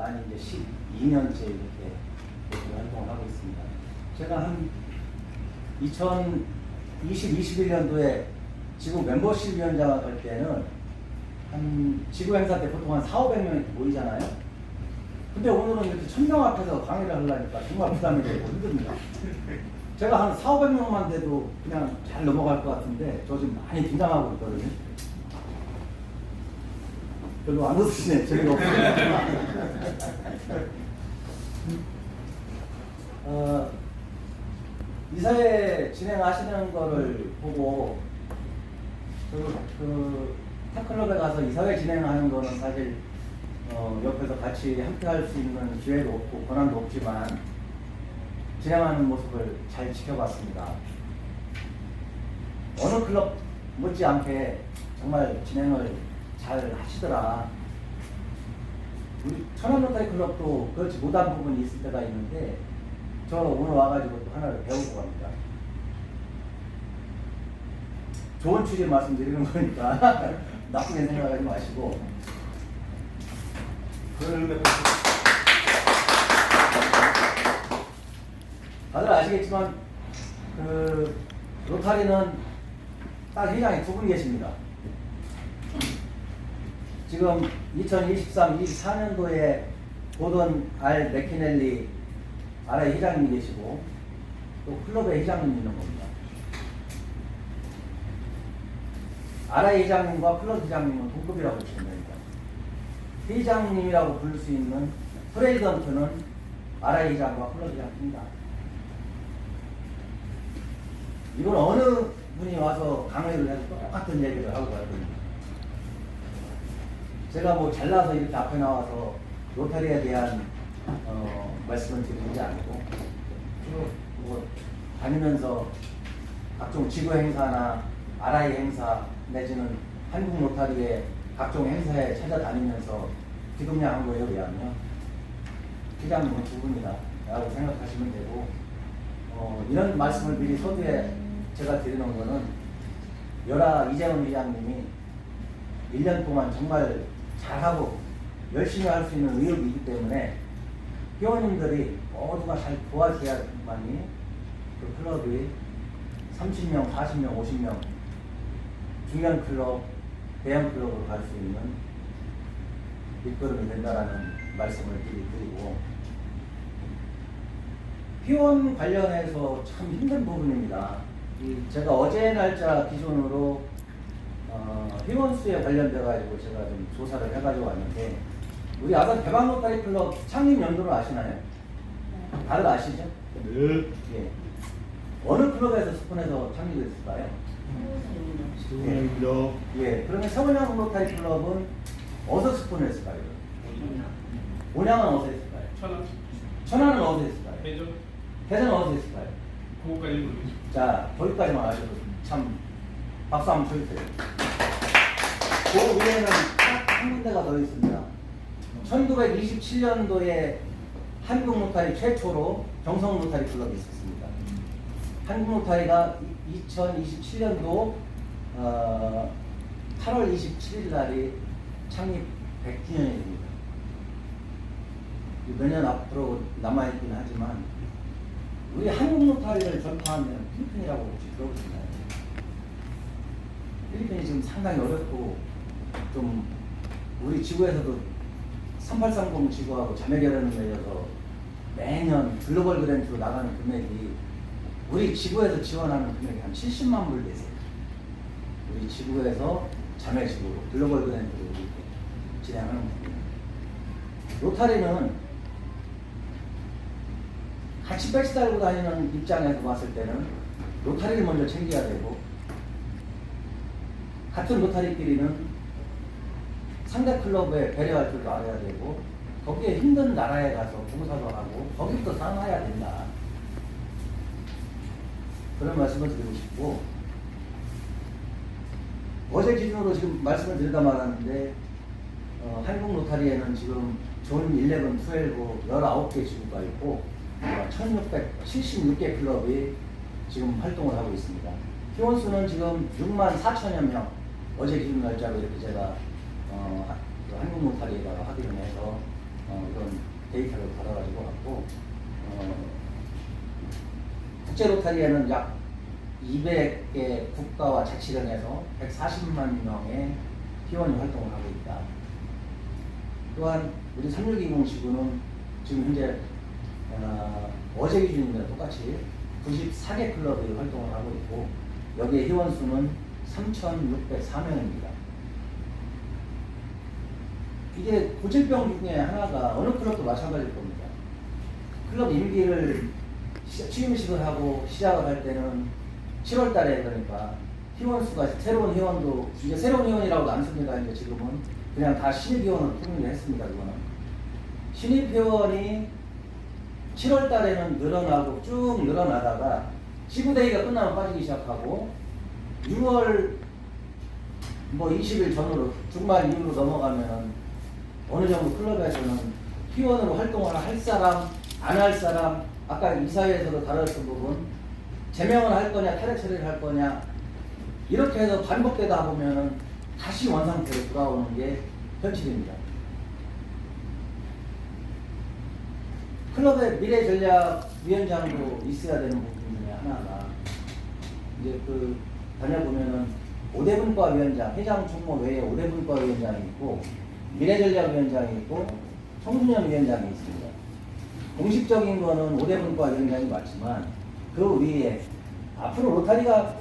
많이 이제 12년째 이렇게 활동을 하고 있습니다. 제가 한 21년도에 지구 멤버십 위원장을 할 때는 한 지구 행사 때 보통 한 400~500명이 모이잖아요. 근데 오늘은 이렇게 1000명 앞에서 강의를 하려니까 정말 부담이 되고 힘듭니다. 제가 한 400~500명만 돼도 그냥 잘 넘어갈 것 같은데 저 지금 많이 긴장하고 있거든요. 별로 안 웃으시네. 재미가 없어요. 이사회 진행하시는 거를 보고 탑클럽에 가서 이사회 진행하는 거는 사실 옆에서 같이 함께 할 수 있는 기회도 없고 권한도 없지만 진행하는 모습을 잘 지켜봤습니다. 어느 클럽 못지않게 정말 진행을 잘 하시더라. 우리 천안로타리 클럽도 그렇지 못한 부분이 있을 때가 있는데 저 오늘 와가지고 또 하나를 배우고 갑니다. 좋은 취지 말씀드리는 거니까 나쁘게 생각하지 마시고. 다들 아시겠지만 로타리는 딱 회장이 2분 계십니다. 지금 2023-24년도에 고던 R 맥키넬리 RI 회장님이 계시고 또 클럽의 회장님이 있는 겁니다. RI 회장님과 클럽 회장님은 동급이라고 보시면 됩니다. 회장님이라고 부를 수 있는 프레지던트는 RI 회장과 클럽 회장입니다. 이건 어느 분이 와서 강의를 해도 똑같은 얘기를 하고 갈 겁니다. 제가 뭐 잘나서 이렇게 앞에 나와서 로타리에 대한 말씀을 드리는 게 아니고 뭐 다니면서 각종 지구 행사나 RI 행사 내지는 한국 로타리의 각종 행사에 찾아다니면서 기동량한 거에 의하면 회장님은 2분이다라고 생각하시면 되고 이런 말씀을 미리 서두에 제가 드리는 거는 열아 이재원 회장님이 1년 동안 정말 잘하고 열심히 할 수 있는 의욕이 있기 때문에 회원님들이 모두가 잘 도와줘야만이 그 클럽이 30명, 40명, 50명 중견 클럽, 대형 클럽으로 갈 수 있는 밑거름이 된다라는 말씀을 드리고 회원 관련해서 참 힘든 부분입니다. 제가 어제 날짜 기준으로 회원 수에 관련돼 가지고 제가 좀 조사를 해가지고 왔는데 우리 아산 대박 로타리 클럽 창립 연도를 아시나요? 다들 아시죠? 네. 예. 어느 클럽에서 스폰해서 창립됐을까요? 수고입니다. 예. 그러면 서원양 로타리 클럽은 어디서 스폰했을까요? 온양은 어디서 했을까요? 천안. 천안은 어디서 했을까요? 대전. 대전은 어디서 했을까요? 그거까지 모르겠어요. 자, 거기까지만 아셔도 참 박수 한번 쳐주세요. 그 위에는 딱 한 군데가 더 있습니다. 1927년도에 한국 로타리 최초로 경성 로타리 클럽이 있었습니다. 한국 로타리가 2027년도 8월 27일 날이 창립 100주년입니다. 몇 년 앞으로 남아있긴 하지만 우리 한국 로타리를 전파하면 필리핀이라고 혹시 들어보셨나요? 필리핀이 지금 상당히 어렵고 좀 우리 지구에서도 3830 지구하고 자매결연을 맺어서 매년 글로벌 그랜트로 나가는 금액이 우리 지구에서 지원하는 금액이 한 70만 불 되세요. 우리 지구에서 자매지구로 글로벌 그랜트로 이렇게 진행하는 겁니다. 로타리는 같이 배지 달고 다니는 입장에서 봤을 때는 로타리를 먼저 챙겨야 되고 같은 로타리끼리는 상대 클럽에 배려할 줄도 알아야 되고 거기에 힘든 나라에 가서 봉사도 하고 거기부터 살아야 된다. 그런 말씀을 드리고 싶고 어제 기준으로 지금 말씀을 드리다 말았는데 한국 로타리에는 지금 존 11, 12, 19개 지구가 있고 1676개 클럽이 지금 활동을 하고 있습니다. 회원 수는 지금 64,000여 명 어제 기준 날짜로 이렇게 제가 한국 로타리에다가 확인을 해서 그런 데이터를 받아가지고 왔고 국제 로타리에는 약 200개 국가와 자치령에서 140만 명의 회원이 활동을 하고 있다. 또한 우리 3620 지구는 지금 현재 어제 기준입니다. 똑같이 94개 클럽이 활동을 하고 있고 여기에 회원 수는 3,604명입니다. 이게 고질병 중에 하나가 어느 클럽도 마찬가지일 겁니다. 클럽 임기를 취임식을 하고 시작을 할 때는 7월 달에 그러니까 회원 수가 새로운 회원도 이제 새로운 회원이라고도 안 씁니다. 이제 지금은 그냥 다 신입 회원으로 통일을 했습니다. 그거는 신입 회원이 7월 달에는 늘어나고 쭉 늘어나다가 지구데이가 끝나면 빠지기 시작하고 6월 뭐 20일 전후로 중반 이후로 넘어가면 어느 정도 클럽에서는 회원으로 활동을 할 사람 안 할 사람 아까 이사회에서도 다뤘던 부분 제명을 할 거냐 탈핵 처리를 할 거냐 이렇게 해서 반복되다 보면은 다시 원상태로 돌아오는 게 현실입니다. 클럽의 미래전략위원장도 있어야 되는 부분 중에 하나가 이제 그 다녀보면은 5대 분과위원장, 회장 총무 외에 5대 분과위원장이 있고 미래전략위원장이 있고 청소년위원장이 있습니다. 공식적인 거는 5대 분과위원장이 맞지만 그 위에 앞으로 로타리가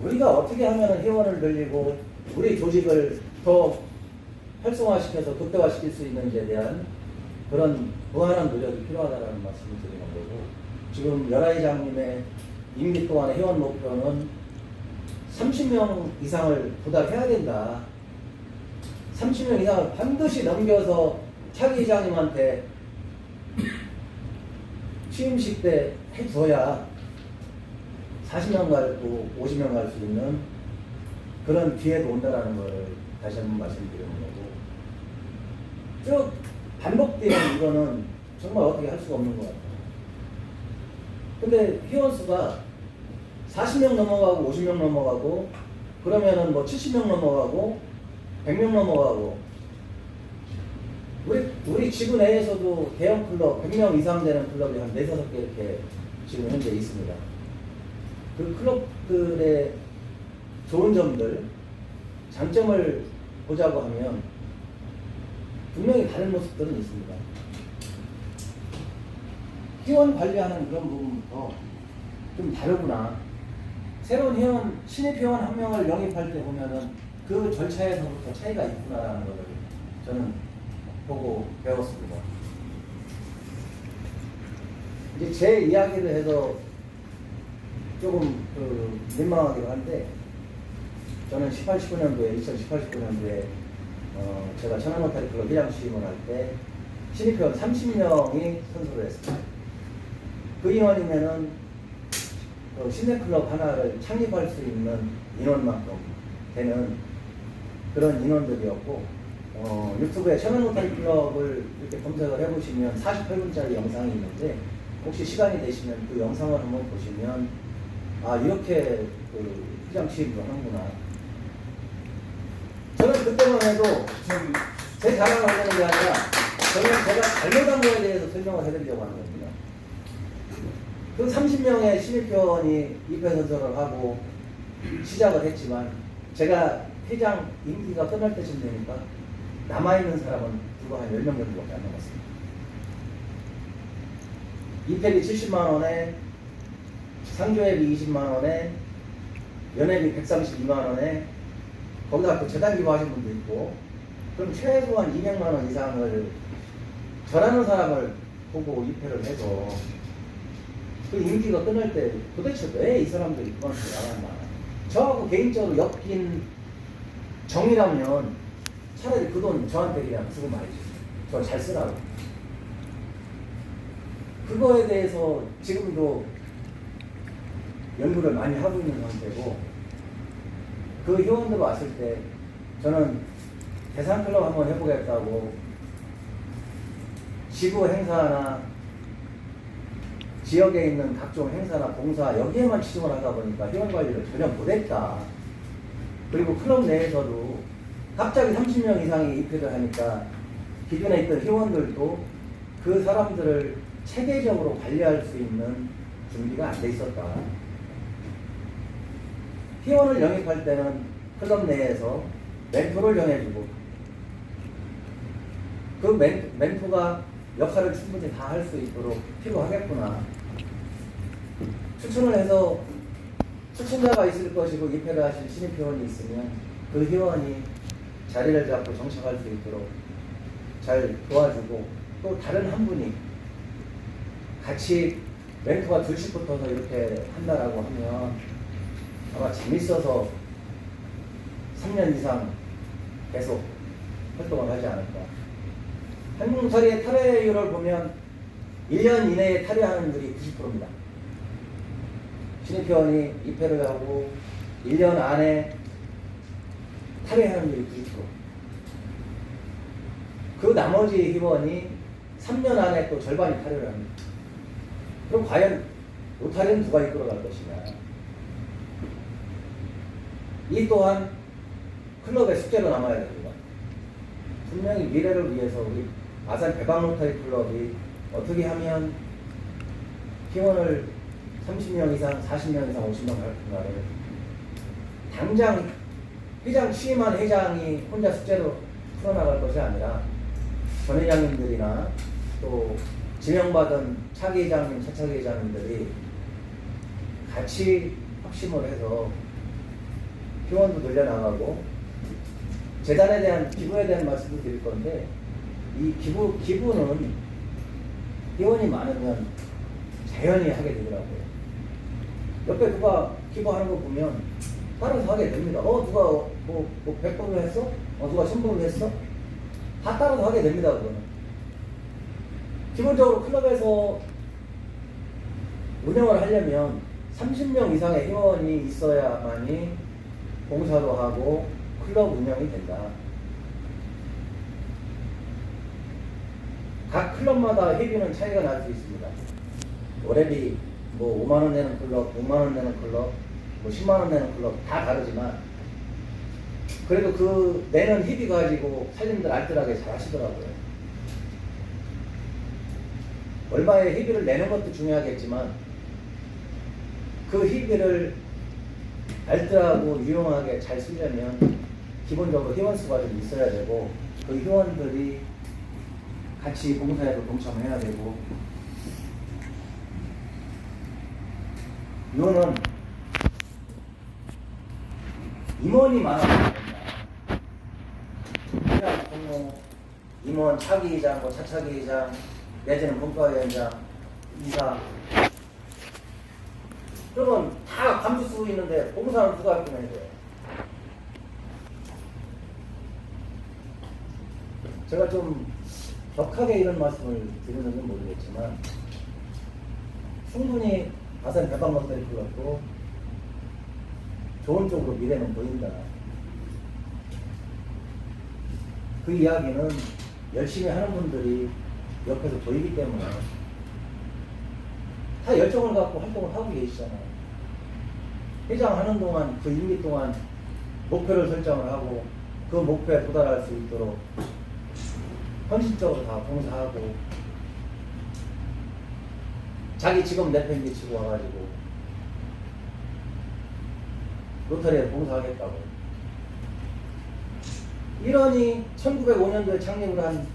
우리가 어떻게 하면 회원을 늘리고 우리 조직을 더 활성화시켜서 극대화시킬 수 있는지에 대한 그런 무한한 노력이 필요하다는 말씀을 드리는 거고 지금 열하회장님의 임기 동안의 회원 목표는 30명 이상을 도달해야 된다. 30명 이상을 반드시 넘겨서 차기 회장님한테 취임식 때 해줘야 40명 갈고 50명 갈 수 있는 그런 기회도 온다라는 걸 다시 한번 말씀드리는 거고 쭉 반복되는 이거는 정말 어떻게 할 수가 없는 것 같아요. 근데 회원 수가 40명 넘어가고 50명 넘어가고 그러면은 뭐 70명 넘어가고 100명 넘어가고 우리 지구 내에서도 대형 클럽 100명 이상 되는 클럽이 한 4, 5개 이렇게 지금 현재 있습니다. 그 클럽들의 좋은 점들, 장점을 보자고 하면 분명히 다른 모습들은 있습니다. 회원 관리하는 그런 부분부터 좀 다르구나. 새로운 회원, 신입 회원 한 명을 영입할 때 보면은 그 절차에서부터 차이가 있구나라는 것을 저는 보고 배웠습니다. 이제 제 이야기를 해서 조금 민망하기도 한데 저는 2018, 19년도에 제가 천안로타리 클럽 회장 취임을 할 때 신입회원 30명이 선수를 했습니다. 그 인원이면은 실내클럽 하나를 창립할 수 있는 인원만큼 되는 그런 인원들이었고 유튜브에 천안로타리 클럽을 이렇게 검색을 해보시면 48분짜리 영상이 있는데 혹시 시간이 되시면 그 영상을 한번 보시면 아 이렇게 회장 취임도 하는구나. 저는 그때만 해도 제 자랑을 하려는 게 아니라 저는 제가 잘못한 거에 대해서 설명을 해드리려고 하는 겁니다. 그 30명의 신입회원이 입회 선서를 하고 시작을 했지만 제가 회장 임기가 끝날 때쯤 되니까 남아있는 사람은 불과 한 10명 정도밖에 안 남았습니다. 입회비 70만원에 상조회비 20만원에 연회비 132만원에 거기다 또 재단 기부하신 분도 있고 그럼 최소한 200만원 이상을 절하는 사람을 보고 입회를 해서 그 임기가 끝날 때 도대체 왜 이 사람들이 그만큼 나갔나. 저하고 개인적으로 엮인 정이라면 차라리 그 돈 저한테 그냥 쓰고 말이지. 저 잘 쓰라고. 그거에 대해서 지금도 연구를 많이 하고 있는 상태고 그 회원들 왔을 때 저는 대상클럽 한번 해보겠다고 지구 행사나 지역에 있는 각종 행사나 봉사 여기에만 치중을 하다 보니까 회원 관리를 전혀 못했다. 그리고 클럽 내에서도 갑자기 30명 이상이 입회를 하니까 기존에 있던 회원들도 그 사람들을 체계적으로 관리할 수 있는 준비가 안 돼 있었다. 회원을 영입할 때는 클럽 내에서 멘토를 정해주고 그 멘토가 역할을 충분히 다 할 수 있도록 필요하겠구나. 추천을 해서 추천자가 있을 것이고 입회를 하실 신입 회원이 있으면 그 회원이 자리를 잡고 정착할 수 있도록 잘 도와주고 또 다른 한 분이 같이 멘토가 둘씩 붙어서 이렇게 한다라고 하면 아마 재밌어서 3년 이상 계속 활동을 하지 않을까. 한국 노타리의 탈회율을 보면 1년 이내에 탈회하는 분이 90%입니다. 신입회원이 입회를 하고 1년 안에 탈회하는 분이 90%. 그 나머지 회원이 3년 안에 또 절반이 탈회를 합니다. 그럼 과연 노타리는 누가 이끌어갈 것이냐. 이 또한 클럽의 숙제로 남아야 됩니다. 분명히 미래를 위해서 우리 아산 배방 노타리 클럽이 어떻게 하면 회원을 30명 이상, 40명 이상, 50명 할 건가를 당장 회장 취임한 회장이 혼자 숙제로 풀어나갈 것이 아니라 전 회장님들이나 또 지명받은 차기 회장님, 차차기 회장님들이 같이 확심을 해서 회원도 늘려나가고 재단에 대한 기부에 대한 말씀도 드릴 건데 이 기부는 회원이 많으면 자연히 하게 되더라고요. 옆에 누가 기부하는 거 보면 따라서 하게 됩니다. 누가 뭐 100번을 했어? 누가 1000번을 했어? 다 따라서 하게 됩니다. 그거는. 기본적으로 클럽에서 운영을 하려면 30명 이상의 회원이 있어야만이 봉사도 하고 클럽 운영이 된다. 각 클럽마다 회비는 차이가 날 수 있습니다. 월회비 뭐 5만원 내는 클럽, 6만원 내는 클럽, 뭐 10만원 내는 클럽 다 다르지만 그래도 그 내는 회비 가지고 살림들 알뜰하게 잘 하시더라고요. 얼마의 회비를 내는 것도 중요하겠지만 그 회비를 알뜰하고 유용하게 잘 쓰려면 기본적으로 회원 수가 좀 있어야 되고 그 회원들이 같이 봉사에도 동참해야 되고 이거는 임원이 많아야 된다. 그냥 공무 임원, 차기 회장, 뭐 차차기 회장, 내지는 분과위원장, 이사 그러면 다 감수 쓰고 있는데 봉사는 누가 할 거냐 이거예요. 제가 좀 격하게 이런 말씀을 드리는지 모르겠지만 충분히 아산 배방 노타리 클럽도 좋은 쪽으로 미래는 보인다. 그 이야기는 열심히 하는 분들이 옆에서 보이기 때문에 다 열정을 갖고 활동을 하고 계시잖아요. 회장 하는 동안 그 임기 동안 목표를 설정을 하고 그 목표에 도달할 수 있도록 헌신적으로 다 봉사하고 자기 직업 내팽개치고 와가지고 로터리에 봉사하겠다고. 이러니 1905년도에 창립을 한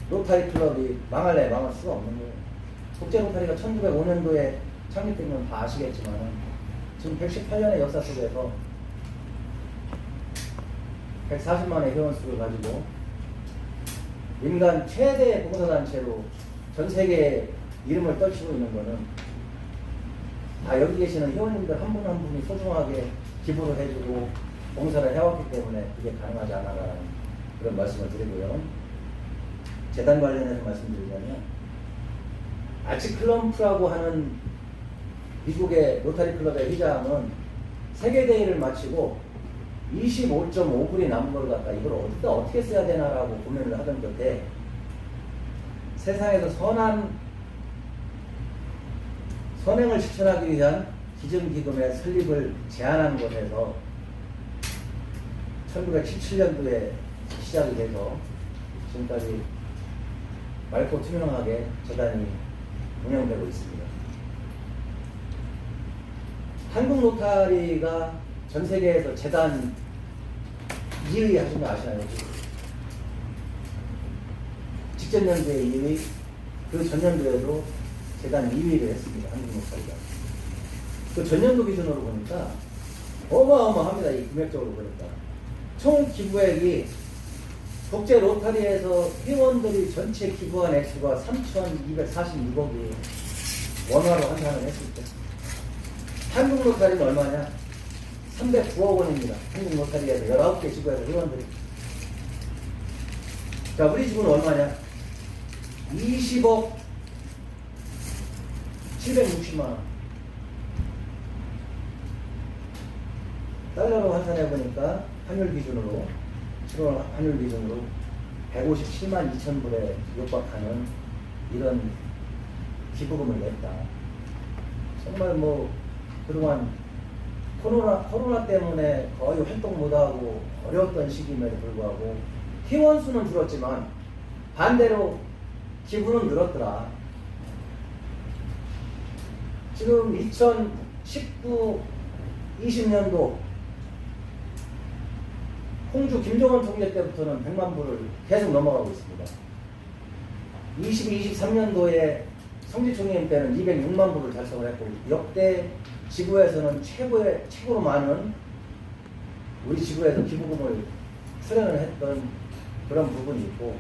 로타리 클럽이 망할래 망할 수가 없는 거예요. 국제 로타리가 1905년도에 창립된 건 다 아시겠지만 지금 118년의 역사 속에서 140만의 회원 수를 가지고 민간 최대 봉사단체로 전 세계에 이름을 떨치고 있는 거는 다 여기 계시는 회원님들 한 분 한 분이 소중하게 기부를 해주고 봉사를 해왔기 때문에 그게 가능하지 않아라는 그런 말씀을 드리고요. 재단 관련해서 말씀드리자면 아치클럼프라고 하는 미국의 로타리 클럽의 회장은 세계대회를 마치고 25.5불이 남은 걸 갖다 이걸 어디다 어떻게 써야 되나라고 고민을 하던 건데 세상에서 선행을 실천하기 위한 기증기금의 설립을 제안한 곳에서 1977년도에 시작이 돼서 지금까지 맑고 투명하게 재단이 운영되고 있습니다. 한국 로타리가 전 세계에서 재단 2위 하신 거 아시나요? 직전 연도에 2위, 그 전년도에도 재단 2위를 했습니다. 한국 로타리가. 그 전년도 기준으로 보니까 어마어마합니다. 이 금액적으로 보니까. 총 기부액이 국제 로타리에서 회원들이 전체 기부한 액수가 3,246억이 원화로 환산을 했을 때 한국 로타리는 얼마냐? 309억 원입니다. 한국 로타리에서 19개 지구에서 회원들이. 자, 우리 지구는 얼마냐? 20억 760만 원. 달러로 환산해 보니까 환율 기준으로 7월 환율 기준으로 157만 2천 불에 육박하는 이런 기부금을 냈다. 정말 뭐 그동안 코로나 때문에 거의 활동 못하고 어려웠던 시기임에도 불구하고 회원 수는 줄었지만 반대로 기부는 늘었더라. 지금 2019, 20년도 홍주 김정은 총재 때부터는 100만 불을 계속 넘어가고 있습니다. 23년도에 성지총리님 때는 206만 불을 달성을 했고 역대 지구에서는 최고로 많은 우리 지구에서 기부금을 수령을 했던 그런 부분이 있고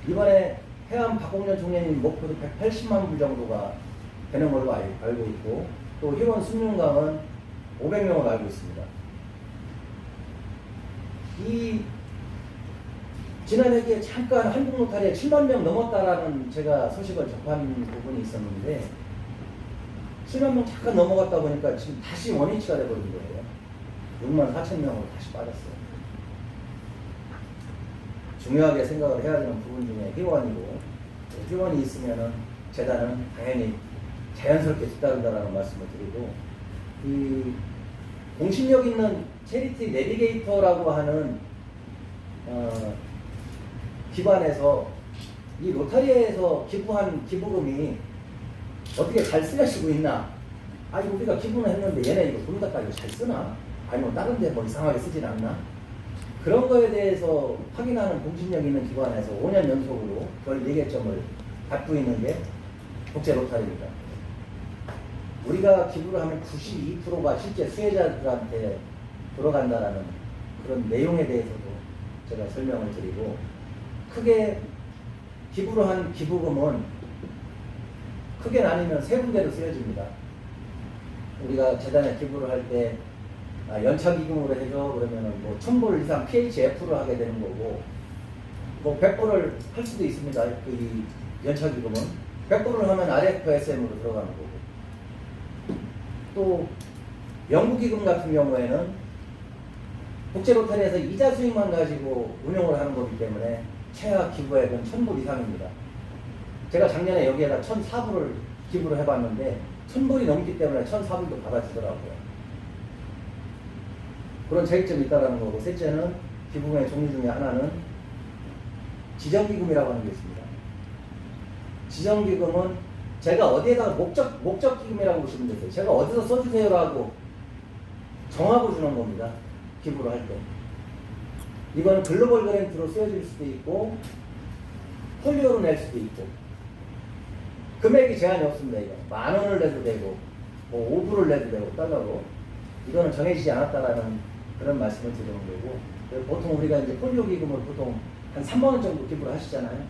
이번에 해암 박홍렬 총리님 목표도 180만 불 정도가 되는 걸로 알고 있고 또 회원 수명강은 500명을 알고 있습니다. 이 지난해에 잠깐 한국 로타리에 7만 명 넘었다라는 제가 소식을 접한 부분이 있었는데 7만 명 잠깐 넘어갔다 보니까 지금 다시 원위치가 돼버린 거예요. 6만 4천 명으로 다시 빠졌어요. 중요하게 생각을 해야 되는 부분 중에 회원이고 회원이 있으면은 재단은 당연히 자연스럽게 뒤따른다라는 말씀을 드리고 이 공신력 있는 체리티 내비게이터라고 하는 기관에서 이 로타리에서 기부한 기부금이 어떻게 잘 쓰여지고 있나? 아니 우리가 기부는 했는데 얘네 이거 돈 갖다 이거 잘 쓰나? 아니면 다른 데 뭐 이상하게 쓰진 않나? 그런 거에 대해서 확인하는 공신력 있는 기관에서 5년 연속으로 별 4개점을 받고 있는 게 국제 로타리입니다. 우리가 기부를 하면 92%가 실제 수혜자들한테 돌아간다라는 그런 내용에 대해서도 제가 설명을 드리고 크게 기부를 한 기부금은 크게 나뉘면 3군데로 쓰여집니다. 우리가 재단에 기부를 할 때 연차기금으로 해줘 그러면은 뭐 1000불 이상 PHF를 하게 되는 거고 뭐 100불을 할 수도 있습니다. 이 연차기금은 100불을 하면 RFSM으로 들어가는 거고 또 연구기금 같은 경우에는 국제로타리에서 이자 수익만 가지고 운용을 하는 거기 때문에 최하 기부액은 1000불 이상입니다. 제가 작년에 여기에다 1004불을 기부를 해봤는데 1000불이 넘기 때문에 1004불도 받아주더라고요. 그런 차이점이 있다는 거고 셋째는 기부금의 종류 중에 하나는 지정기금이라고 하는 게 있습니다. 지정기금은 제가 어디에다가 목적기금이라고 보시면 되세요. 제가 어디서 써주세요라고 정하고 주는 겁니다. 기부를 할 때. 이거는 글로벌 그랜트로 쓰여질 수도 있고 폴리오로 낼 수도 있고 금액이 제한이 없습니다. 이거 10,000원을 내도 되고 뭐 5불을 내도 되고 달러로 이거는 정해지지 않았다라는 그런 말씀을 드리는 거고 보통 우리가 이제 폴리오 기금을 보통 한 3만 원 정도 기부를 하시잖아요.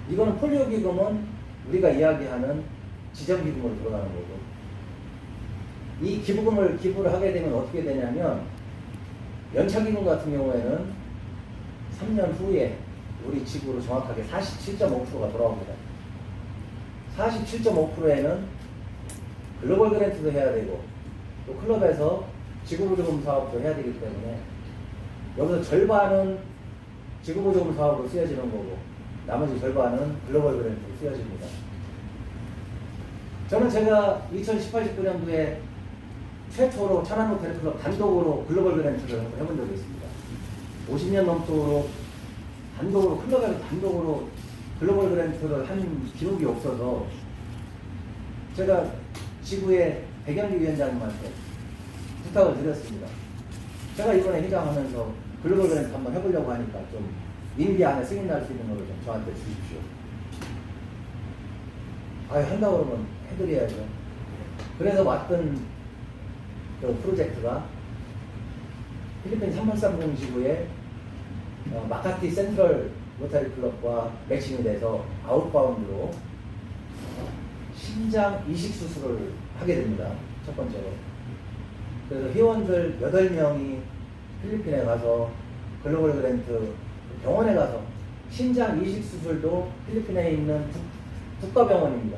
이거는 폴리오 기금은 우리가 이야기하는 지정기금으로 들어가는 거고 이 기부금을 기부를 하게 되면 어떻게 되냐면 연차기금 같은 경우에는 3년 후에 우리 지구로 정확하게 47.5%가 돌아옵니다. 47.5%에는 글로벌 그랜트도 해야 되고 또 클럽에서 지구보조금 사업도 해야 되기 때문에 여기서 절반은 지구보조금 사업으로 쓰여지는 거고 나머지 절반은 글로벌 그랜트로 쓰여집니다. 저는 제가 2018-19년도에 최초로 천안호텔클럽 단독으로 글로벌 그랜트를 해본 적이 있습니다. 50년 넘도록 단독으로 클럽에서 단독으로 글로벌 그랜트를 한 기록이 없어서 제가 지구의 백영기 위원장님한테 부탁을 드렸습니다. 제가 이번에 회장하면서 글로벌 그랜트 한번 해보려고 하니까 좀 임기 안에 승인 날 수 있는 거를 좀 저한테 주십시오. 한다고 그러면 해드려야죠. 그래서 왔던 그 프로젝트가 필리핀 3830 지구의 마카티 센트럴 로타리 클럽과 매칭이 돼서 아웃바운드로 심장 이식 수술을 하게 됩니다. 첫 번째로. 그래서 회원들 8명이 필리핀에 가서 글로벌 그랜트 병원에 가서 심장 이식 수술도 필리핀에 있는 국가병원입니다.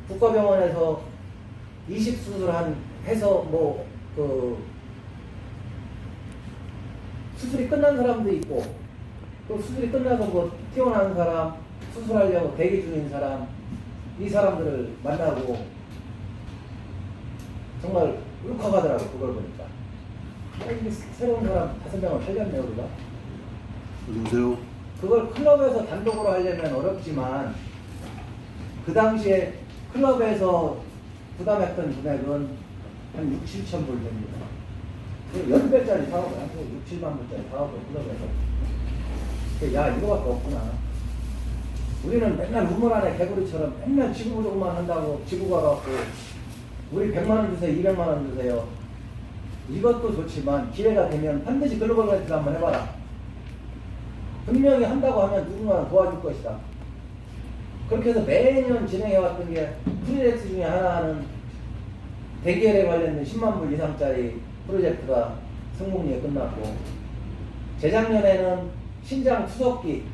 국가병원에서 이식 수술을 해서 수술이 끝난 사람도 있고 또 수술이 끝나서 퇴원하는 사람, 수술하려고 대기 중인 사람, 이 사람들을 만나고 정말 울컥하더라고요. 그걸 보니까. 이게 새로운 사람 5명을 살렸네요, 우리가. 안녕하세요. 그걸 클럽에서 단독으로 하려면 어렵지만 그 당시에 클럽에서 부담했던 금액은 한 6, 7천 불 됩니다. 10배짜리 사업을 하고 6, 7만 불짜리 사업을 클럽에서. 야, 이거밖에 없구나. 우리는 맨날 우물 안에 개구리처럼 맨날 지구 부족만 한다고 지구가 갖고 우리 100만 원 주세요, 200만 원 주세요. 이것도 좋지만 기회가 되면 반드시 글로벌 그랜트를 한번 해봐라. 분명히 한다고 하면 누군가는 도와줄 것이다. 그렇게 해서 매년 진행해왔던 게 프로젝트 중에 하나는 대기열에 관련된 10만 불 이상짜리 프로젝트가 성공리에 끝났고, 재작년에는 신장 투석기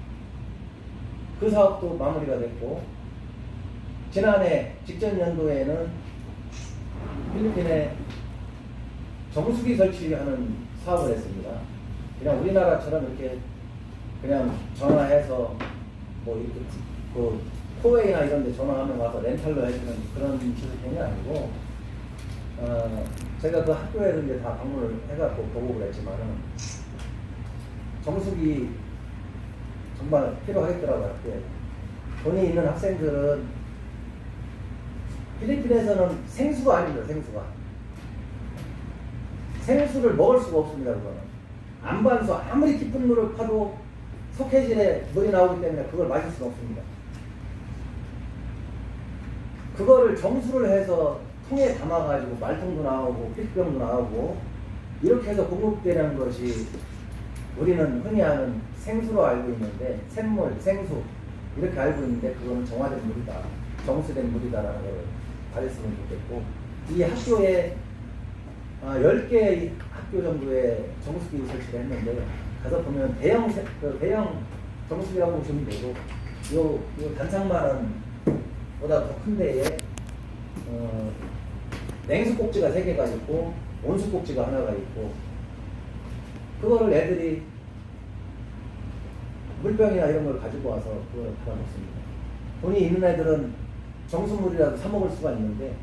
그 사업도 마무리가 됐고, 지난해 직전 연도에는 필리핀에 정수기 설치하는 사업을 했습니다. 그냥 우리나라처럼 이렇게 그냥 전화해서 이렇게 코웨이나 이런 데 전화하면 와서 렌탈로 해주는 그런 시스템이 아니고, 제가 그 학교에서 이제 다 방문을 해갖고 보고를 했지만은 정수기 정말 필요하겠더라고요. 학교에. 돈이 있는 학생들은 필리핀에서는 생수가 아닙니다. 생수를 먹을 수가 없습니다. 그거는 안반수 아무리 깊은 물을 파도 석회질에 물이 나오기 때문에 그걸 마실 수가 없습니다. 그거를 정수를 해서 통에 담아가지고 말통도 나오고 필병도 나오고 이렇게 해서 공급되는 것이 우리는 흔히 아는 생수로 알고 있는데, 샘물, 생수 이렇게 알고 있는데 그거는 정화된 물이다, 정수된 물이다라는 걸 알았으면 좋겠고, 이 학교에 10개 학교 정도의 정수기 설치를 했는데 가서 보면 대형 정수기라고 보시면 되고, 요 단상만은 보다 더 큰 데에 냉수 꼭지가 3개가 있고 온수 꼭지가 하나가 있고, 그거를 애들이 물병이나 이런 걸 가지고 와서 그걸 받아 먹습니다. 돈이 있는 애들은 정수물이라도 사 먹을 수가 있는데,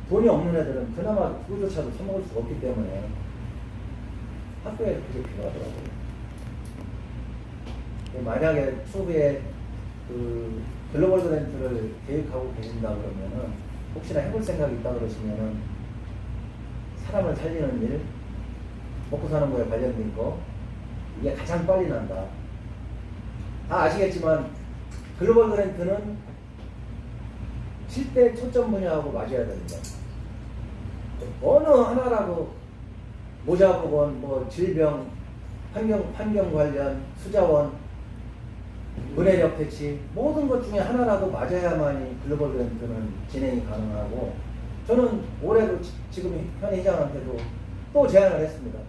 돈이 없는 애들은 그나마 그거조차도 사 먹을 수가 없기 때문에 학교에 그게 필요하더라고요. 만약에 추후에 그 글로벌 그랜트를 계획하고 계신다 그러면은, 혹시나 해볼 생각이 있다 그러시면은, 사람을 살리는 일, 먹고 사는 거에 관련된 거, 이게 가장 빨리 난다. 다 아시겠지만 글로벌 그랜트는 7대 초점 분야하고 맞아야 됩니다. 어느 하나라도 모자보건, 질병, 환경 관련, 수자원, 문해력 퇴치, 모든 것 중에 하나라도 맞아야만이 글로벌 그랜트는 진행이 가능하고, 저는 올해도 지금 현 회장한테도 또 제안을 했습니다.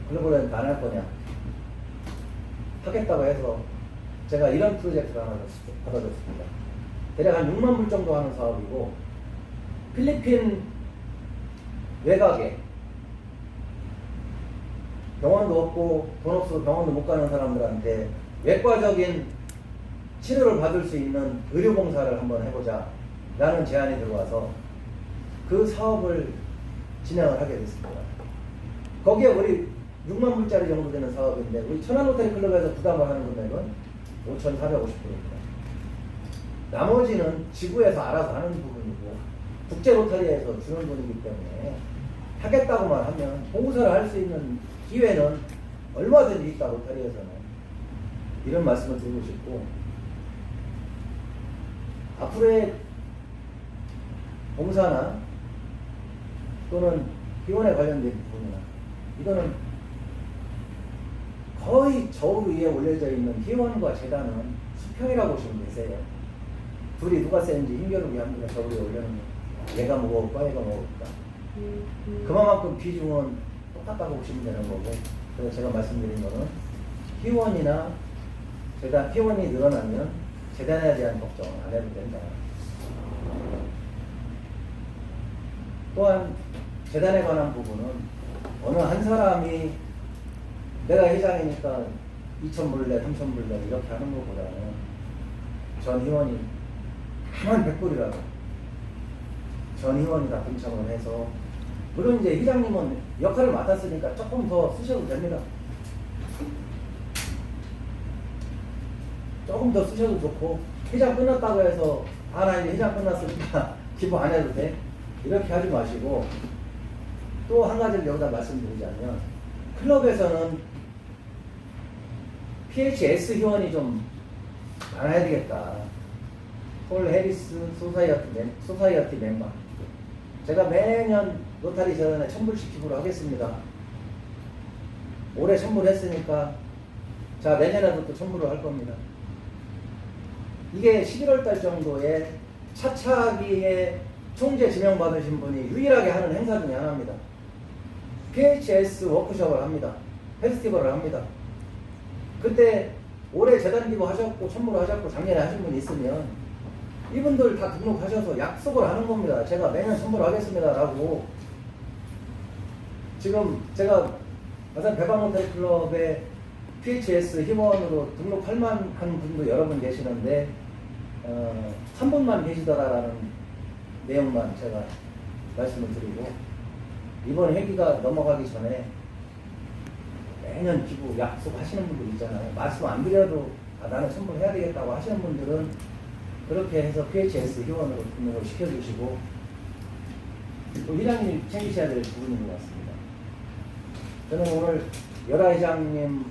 글로벌 그랜트 안 할 거냐 하겠다고 해서 제가 이런 프로젝트를 하나 받아줬습니다. 대략 한 6만 불 정도 하는 사업이고, 필리핀 외곽에 병원도 없고 돈 없어서 병원도 못 가는 사람들한테 외과적인 치료를 받을 수 있는 의료봉사를 한번 해보자 라는 제안이 들어와서 그 사업을 진행을 하게 됐습니다. 거기에 우리 6만 불짜리 정도 되는 사업인데 우리 천안로테리클럽에서 부담을 하는 금액은 5,450불입니다. 나머지는 지구에서 알아서 하는 부분이고 국제로터리에서 주는 돈이기 때문에 하겠다고만 하면 봉사를 할 수 있는 기회는 얼마든지 있다. 로터리에서는 이런 말씀을 드리고 싶고, 앞으로의 봉사나 또는 기원에 관련된 부분이나 이거는 거의 저울 위에 올려져 있는 기원과 재단은 수평이라고 보시면 되세요. 둘이 누가 세는지 힘겨루기 합니다. 저울 위에 올려놓는 거. 얘가 무거울까 얘가 무거울까. 그만큼 비중은 똑같다고 보시면 되는 거고, 그래서 제가 말씀드린 거는 희원이나 재단, 희원이 늘어나면 재단에 대한 걱정은 안 해도 된다. 또한 재단에 관한 부분은 어느 한 사람이 내가 회장이니까 2,000불 내, 3,000불 내 이렇게 하는 것보다는 전 회원이 한 100불이라도 전 회원이 다 동참을 해서, 물론 이제 회장님은 역할을 맡았으니까 조금 더 쓰셔도 됩니다. 조금 더 쓰셔도 좋고, 회장 끝났다고 해서 나 이제 회장 끝났으니까 기부 안 해도 돼? 이렇게 하지 마시고, 또 한 가지를 여기다 말씀드리자면, 클럽에서는 PHS 회원이 좀 많아야 되겠다. 폴 해리스 소사이어티 멤버. 제가 매년 로타리 재단에 1,000불씩 기부를 하겠습니다. 올해 1,000불 했으니까 자, 내년에도 또 1,000불을 할 겁니다. 이게 11월달 정도에 차차기에 총재 지명 받으신 분이 유일하게 하는 행사 중에 하나입니다. PHS 워크숍을 합니다. 페스티벌을 합니다. 그때 올해 재단 기부 하셨고 1,000불 하셨고 작년에 하신 분 있으면 이분들 다 등록하셔서 약속을 하는 겁니다. 제가 매년 1,000불 하겠습니다 라고. 지금 제가 아산 배방호텔클럽의 PHS 회원으로 등록할 만한 분도 여러분 계시는데 3분만 계시더라라는 내용만 제가 말씀을 드리고, 이번 회기가 넘어가기 전에 매년 기부 약속하시는 분들 있잖아요. 말씀 안 드려도 나는 1,000불 해야 되겠다고 하시는 분들은 그렇게 해서 PHS 회원으로 등록을 시켜주시고, 또 회장님이 챙기셔야 될 부분인 것 같습니다. 저는 오늘 열아 회장님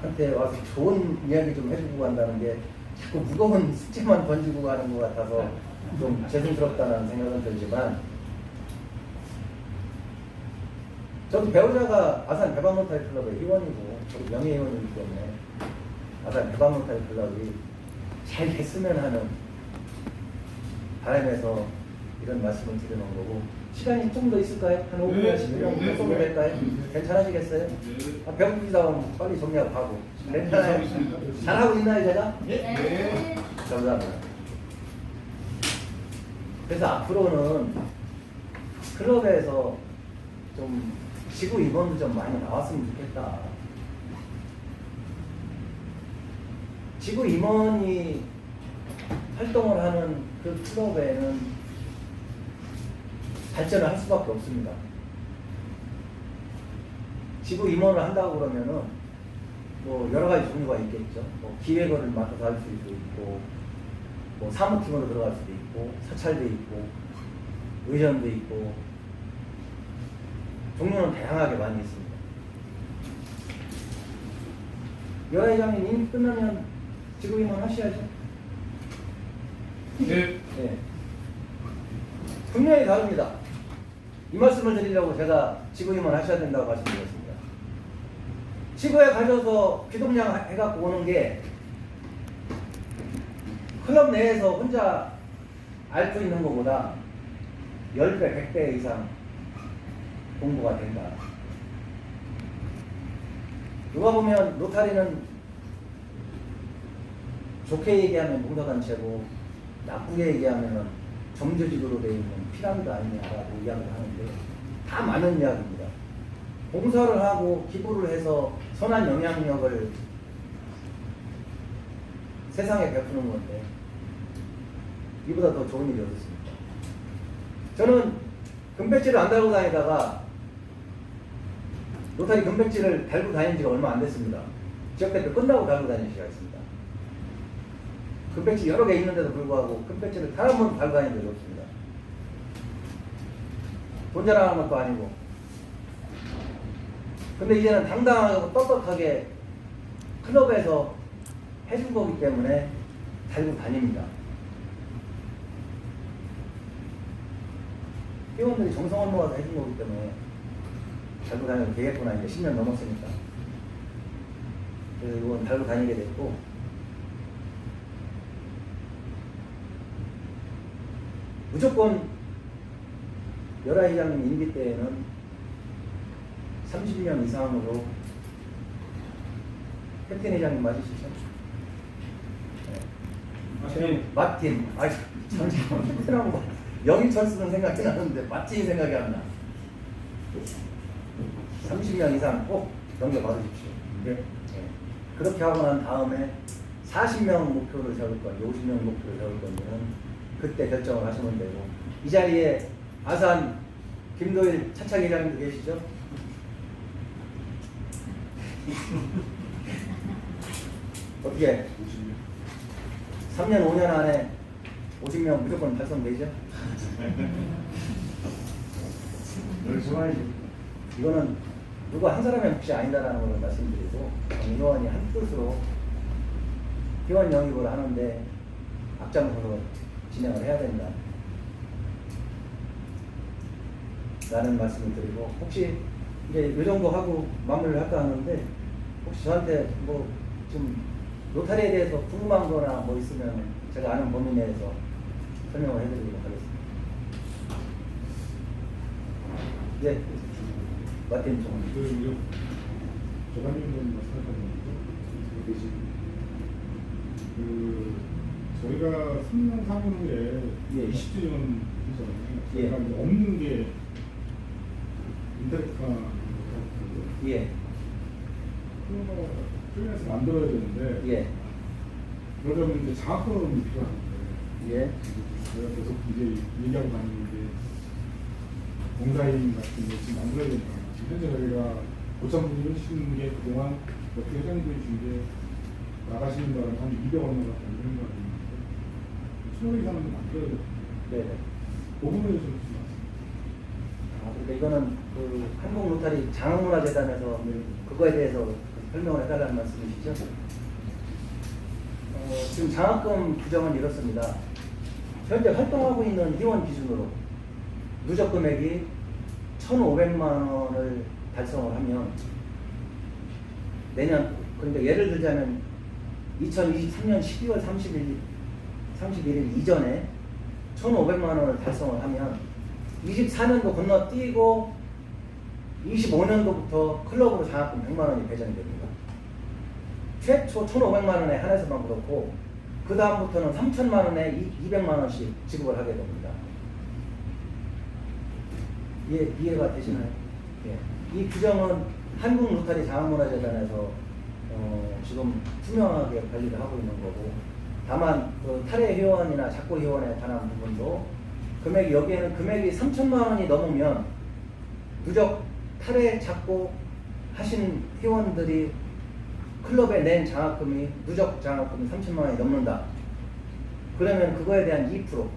한테 와서 좋은 이야기 좀 해주고 간다는 게 자꾸 무거운 숙제만 던지고 가는 것 같아서 좀 죄송스럽다는 생각은 들지만, 저도 배우자가 아산 배방로타리 클럽의 회원이고 저도 명예회원이기 때문에 아산 배방로타리 클럽이 잘 됐으면 하는 바람에서 이런 말씀을 드리는 거고, 시간이 좀 더 있을까요? 한 5분, 10분 정도 될까요? 괜찮으시겠어요? 배고프시다 하면 빨리 정리하고 가고. 괜찮아요? 잘하고 있나요, 제가? 네. 감사합니다. 그래서 앞으로는 클럽에서 좀 지구 임원도 좀 많이 나왔으면 좋겠다. 지구 임원이 활동을 하는 그 클럽에는 발전을 할 수밖에 없습니다. 지구 임원을 한다고 그러면은 뭐 여러 가지 종류가 있겠죠. 뭐 기획을 맡아서 할 수도 있고, 뭐 사무팀으로 들어갈 수도 있고, 사찰도 있고, 의전도 있고, 종류는 다양하게 많이 있습니다. 열아 회장님 임기 끝나면 지구 임원 하셔야죠. 네. 네. 분명히 다릅니다. 이 말씀을 드리려고 제가 지구임원 하셔야 된다고 말씀드렸습니다. 지구에 가셔서 기동량 해갖고 오는 게 클럽 내에서 혼자 앓고 있는 것보다 10배, 100배 이상 공부가 된다. 누가 보면 로타리는 좋게 얘기하면 봉사단체고 나쁘게 얘기하면 점조직으로 되어 있는 피라미드 아니냐라고 이야기를 하는데 다 맞는 이야기입니다. 봉사를 하고 기부를 해서 선한 영향력을 세상에 베푸는 건데 이보다 더 좋은 일이 어디 있습니까? 저는 금배지를 안 달고 다니다가 로타리 금배지를 달고 다닌 지가 얼마 안 됐습니다. 지역대표 끝나고 달고 다니는 시기가 있습니다. 금배지 여러 개 있는데도 불구하고 금배지를 단 한 번도 달고 다닌 적이 없습니다. 돈 자랑하는 것도 아니고. 근데 이제는 당당하고 떳떳하게 클럽에서 해준 거기 때문에 달고 다닙니다. 회원들이 정성을 모아서 해준 거기 때문에 달고 다니고 되겠구나. 이제 10년 넘었으니까. 그래서 이건 달고 다니게 됐고, 무조건 열아 회장님 임기 때에는 30명 이상으로 캡틴 회장님 맞으시죠? 네. 마틴. 아이, 잠시만. 캡틴하고 영희철수는 생각이 나는데 마틴이 생각이 안 나. 30명 이상 꼭 넘겨받으십시오. 네. 그렇게 하고 난 다음에 40명 목표를 잡을 건지 50명 목표를 잡을 건지는 그때 결정을 하시면 되고, 이 자리에 아산 김도일 차차 회장님도 계시죠? 어떻게 3년 5년 안에 50명 무조건 달성되죠? 이거는 누구 한 사람의 몫이 아니다라는 걸 말씀드리고, 의원이 한 뜻으로 회원 영입을 하는데 앞장서서 진행을 해야 된다 라는 말씀을 드리고, 혹시 이제 이 정도 하고 마무리를 할까 하는데, 혹시 저한테 뭐 좀 로타리에 대해서 궁금한 거나 뭐 있으면 제가 아는 범위 내에서 설명을 해드리도록 하겠습니다. 네, 마틴 총. 조관님은 말씀하셨는데, 저희가 3년 4년 후에 예. 20주년 되잖아요. 예. 저희가 이제 없는 게 인터넷화 예, 플랜에서 만들어야 되는데, 예, 그러려면 이제 장학금이 필요한데, 예, 저희가 계속 이제 얘기하고 다니는데 봉사인 같은 거 지금 만들어야 된다. 지금 현재 저희가 고참분이 해주시는 게 그동안 옆에 회장님들이 준 게 나가시는 바람에 한 200원 같은 이런 거 있는데 1000원 이상은 만들어야 돼요. 네. 그 부분에 대해서 좀 그러니까 이거는 그 한국로타리 장학문화재단에서 네. 그거에 대해서 설명을 해달라는 말씀이시죠? 지금 장학금 규정은 이렇습니다. 현재 활동하고 있는 회원 기준으로 누적 금액이 1,500만 원을 달성을 하면 내년, 그러니까 예를 들자면 2023년 12월 31일 이전에 1,500만 원을 달성을 하면 24년도 건너뛰고 25년도부터 클럽으로 장학금 100만 원이 배정이 됩니다. 최초 1,500만 원에 한해서만 그렇고, 그 다음부터는 3,000만 원에 200만 원씩 지급을 하게 됩니다. 이해가 되시나요? 예. 이 규정은 한국로타리 장학문화재단에서 지금 투명하게 관리를 하고 있는 거고, 다만 그 탈회 회원이나 작고 회원에 관한 부분도 금액이, 여기에는 금액이 3,000만 원이 넘으면 누적 탈회 작고 하신 회원들이 클럽에 낸 장학금이, 누적 장학금이 3,000만 원이 넘는다. 그러면 그거에 대한 2%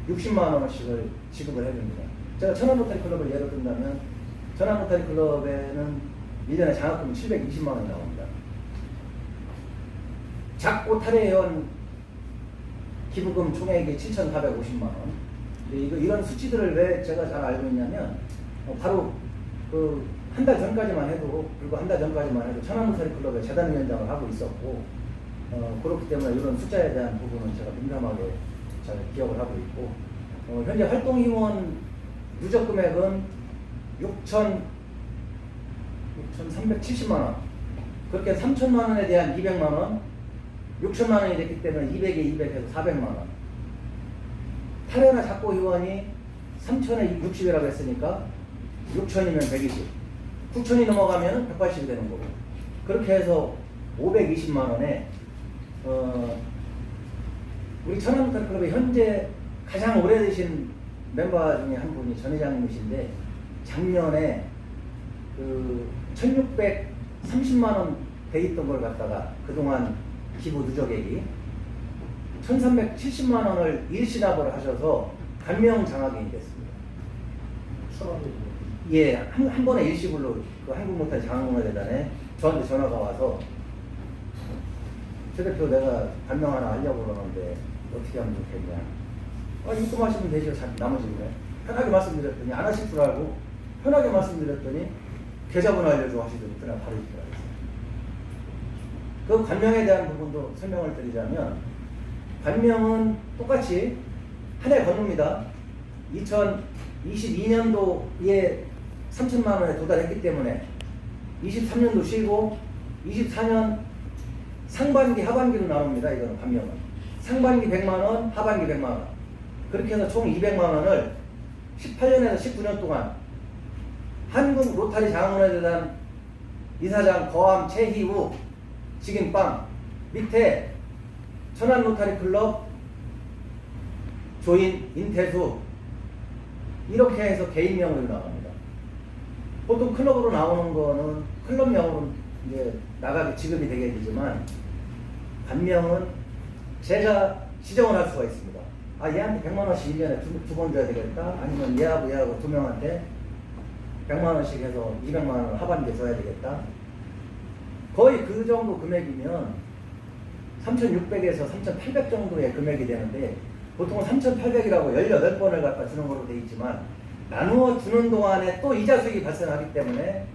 60만 원씩을 지급을 해줍니다. 제가 천안로타리 클럽을 예로 든다면, 천안로타리 클럽에는 1년에 장학금이 720만 원이 나옵니다. 작고 탈회 회원 기부금 총액이 7,450만 원. 이런 수치들을 왜 제가 잘 알고 있냐면, 바로 그 한 달 전까지만 해도, 그리고 한 달 전까지만 해도 천안로타리 클럽의 재단위원장을 하고 있었고, 그렇기 때문에 이런 숫자에 대한 부분은 제가 민감하게 잘 기억을 하고 있고, 현재 활동회원 누적 금액은 6,370만 원. 그렇게 3,000만 원에 대한 200만 원, 6,000만 원이 됐기 때문에 200에 200 해서 400만 원. 탈회나 작고 회원이 3,000에 60이라고 했으니까 6,000이면 120. 9,000이 넘어가면 180이 되는 거고. 그렇게 해서 520만 원에 우리 천안로타리 클럽의 현재 가장 오래되신 멤버 중에 한 분이 전 회장님이신데, 작년에 그 1630만 원 돼 있던 걸 갖다가 그동안 기부 누적액이 1370만 원을 일시납을 하셔서 감명 장학인이 됐습니다. 예, 한 번에 일시불로 그 한국모탈 장학문화재단에 저한테 전화가 와서 최 대표 내가 감명 하나 하려고 그러는데 어떻게 하면 좋겠냐. 입금하시면 되죠. 나머지는 편하게 말씀드렸더니 안 하실 줄 알고 편하게 말씀드렸더니 계좌번호 알려줘 하시더니 그냥 바로 입금하셨어요. 그 관명에 대한 부분도 설명을 드리자면 관명은 똑같이 한 해 건너입니다. 2022년도에 3천만 원에 도달했기 때문에 23년도 쉬고 24년 상반기 하반기로 나옵니다. 이거는 관명은 상반기 100만 원, 하반기 100만 원 그렇게 해서 총 200만 원을 18년에서 19년 동안 한국 로타리 장학문화재단 이사장 거함 최희우 직인빵 밑에 천안 로타리 클럽 조인 인태수 이렇게 해서 개인명으로 나갑니다. 보통 클럽으로 나오는 거는 클럽명으로 이제 나가게 지급이 되게 되지만 관명은 제가 지정을 할 수가 있습니다. 얘한테 100만 원씩 1년에 두 번 줘야 되겠다. 아니면 얘하고 두 명한테 100만 원씩 해서 200만 원을 하반기에 줘야 되겠다. 거의 그 정도 금액이면 3,600에서 3,800 정도의 금액이 되는데 보통은 3,800이라고 18번을 갖다 주는 걸로 되어 있지만 나누어 주는 동안에 또 이자 수익이 발생하기 때문에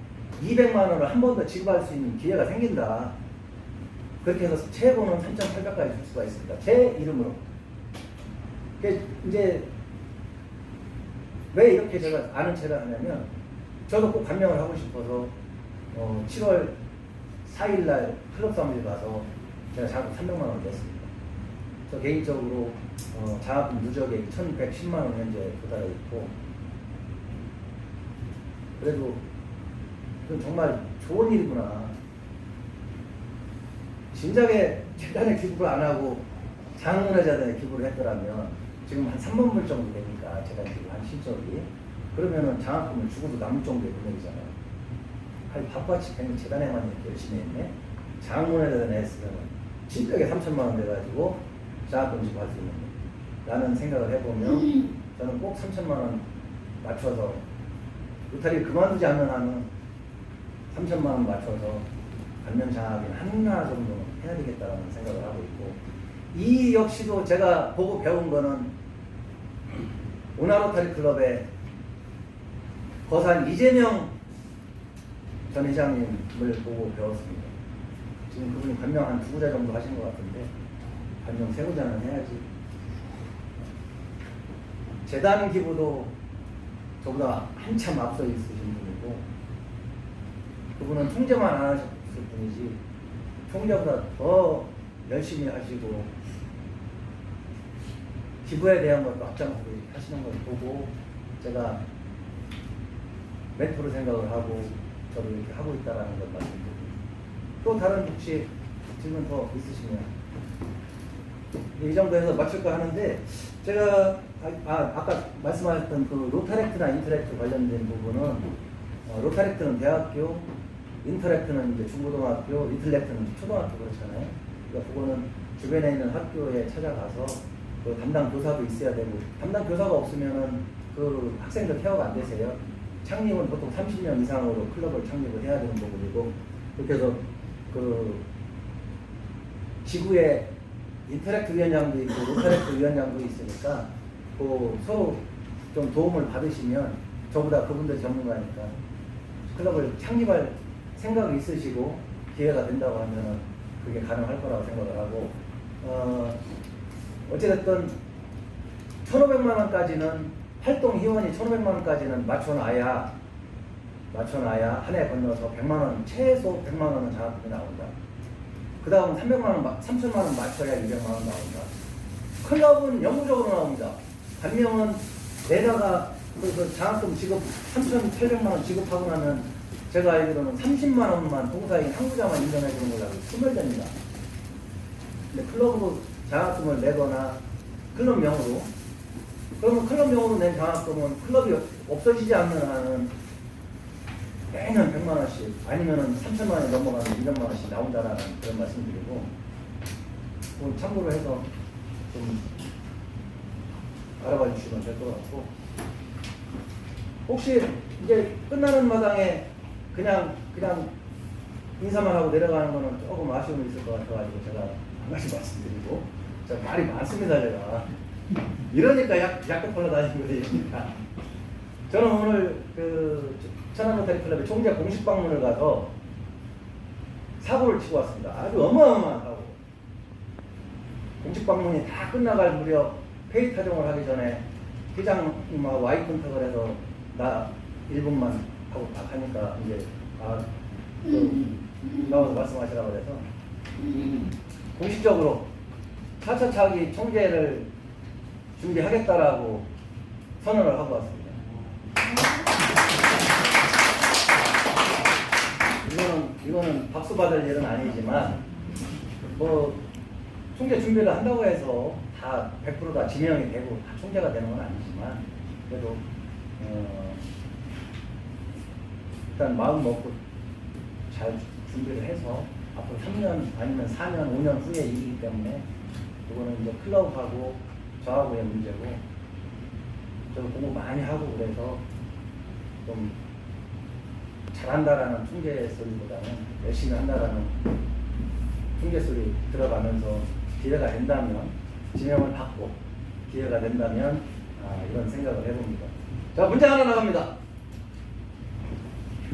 200만 원을 한 번 더 지급할 수 있는 기회가 생긴다. 그렇게 해서 최고는 3,800까지 줄 수가 있습니다. 제 이름으로. 이제 왜 이렇게 제가 아는 체를 하냐면 저도 꼭 감명을 하고 싶어서 7월 4일날 클럽 사무실 가서 제가 장학금 300만 원을 냈습니다. 저 개인적으로 장학금 누적액이 1,110만 원 현재 도달해 있고 그래도 그건 정말 좋은 일이구나. 진작에 재단에 기부를 안 하고 장학문화재단에 기부를 했더라면 지금 한 3만 불 정도 되니까 재단 기부한 실적이 그러면은 장학금을 주고도 남을 정도의 금액이잖아요. 밥같이 그냥 재단에만 이렇게 열심히 했네. 장학문화재단에 했으면 진작에 3천만 원 돼가지고 장학금 지급할 수 있는 라는 생각을 해보면 저는 꼭 3천만 원 맞춰서 로타리를 그만두지 않는 한은 3천만 원 맞춰서 관명 장학인 하나 정도 해야 되겠다는 생각을 하고 있고 이 역시도 제가 보고 배운 거는 운하로타리 클럽의 거산 이재명 전 회장님을 보고 배웠습니다. 지금 그분이 관명 한 2구자 정도 하신 것 같은데 관명 3구자는 해야지. 재단 기부도 저보다 한참 앞서 있으신 분이고 그분은 총재만 안 하셨을 뿐이지 총재보다 더 열심히 하시고 기부에 대한 것도 앞장서고 하시는 걸 보고 제가 멘토로 생각을 하고 저도 이렇게 하고 있다는 것 말씀드리고 또 다른 혹시 질문 더 있으시면 이 정도에서 마칠까 하는데 제가 아까 말씀하셨던 그 로타렉트나 인터랙트 관련된 부분은 로타렉트는 대학교, 인터랙트는 이제 중고등학교, 인터랙트는 초등학교 그렇잖아요. 그러니까 그거는 주변에 있는 학교에 찾아가서 그 담당 교사도 있어야 되고 담당 교사가 없으면은 그 학생들 케어가 안 되세요. 창립은 보통 30년 이상으로 클럽을 창립을 해야 되는 부분이고 그렇게 해서 그 지구에 인터랙트 위원장도 있고 로타렉트 위원장도 있으니까 그 서로 좀 도움을 받으시면 저보다 그분들 전문가니까 클럽을 창립할 생각이 있으시고 기회가 된다고 하면은 그게 가능할 거라고 생각을 하고 어찌됐든 1,500만 원까지는 활동 회원이 1,500만 원까지는 맞춰놔야 한 해 건너서 100만 원 최소 100만 원은 장학금이 나온다. 그 다음 300만 원, 3천만 원 맞춰야 200만 원 나온다. 클럽은 영구적으로 나옵니다. 관명은 내다가 그 장학금 지급 3,800만 원 지급하고 나면 제가 알기로는 30만 원만 동사인 한구자만 인정해 주는 걸로 알고 소멸됩니다. 근데 클럽으로 장학금을 내거나 클럽명으로 그러면 클럽명으로 낸 장학금은 클럽이 없어지지 않는 한은 매년 100만 원씩 아니면은 3천만 원이 넘어가면 200만 원씩 나온다라는 그런 말씀드리고 그건 참고로 해서 좀 알아봐 주시면 될 것 같고 혹시 이제 끝나는 마당에 그냥 인사만 하고 내려가는 거는 조금 아쉬움이 있을 것 같아가지고 제가 한 가지 말씀드리고 제가 말이 많습니다 제가 이러니까 약간 올라다니는 거니까 저는 오늘 그 천안로터리 클럽의 총재 공식 방문을 가서 사고를 치고 왔습니다. 아주 어마어마한 사고. 공식 방문이 다 끝나갈 무렵 회의 타종을 하기 전에 회장님하고 아이 컨택을 해서 나 1분만 하고 딱 하니까 이제 나와서 말씀하시라고 해서 공식적으로 차차차기 총재를 준비하겠다라고 선언을 하고 왔습니다. 이거는 박수 받을 일은 아니지만 뭐 총재 준비를 한다고 해서 다 100% 다 지명이 되고 다 총재가 되는 건 아니지만 그래도 일단 마음 먹고 잘 준비를 해서 앞으로 3년 아니면 4년, 5년 후의 일이기 때문에 그거는 이제 클럽하고 저하고의 문제고 저도 공부 많이 하고 그래서 좀 잘한다라는 총재 소리보다는 열심히 한다라는 총재 소리 들어가면서 기회가 된다면 지명을 받고 기회가 된다면 이런 생각을 해봅니다. 자, 문제 하나 나갑니다.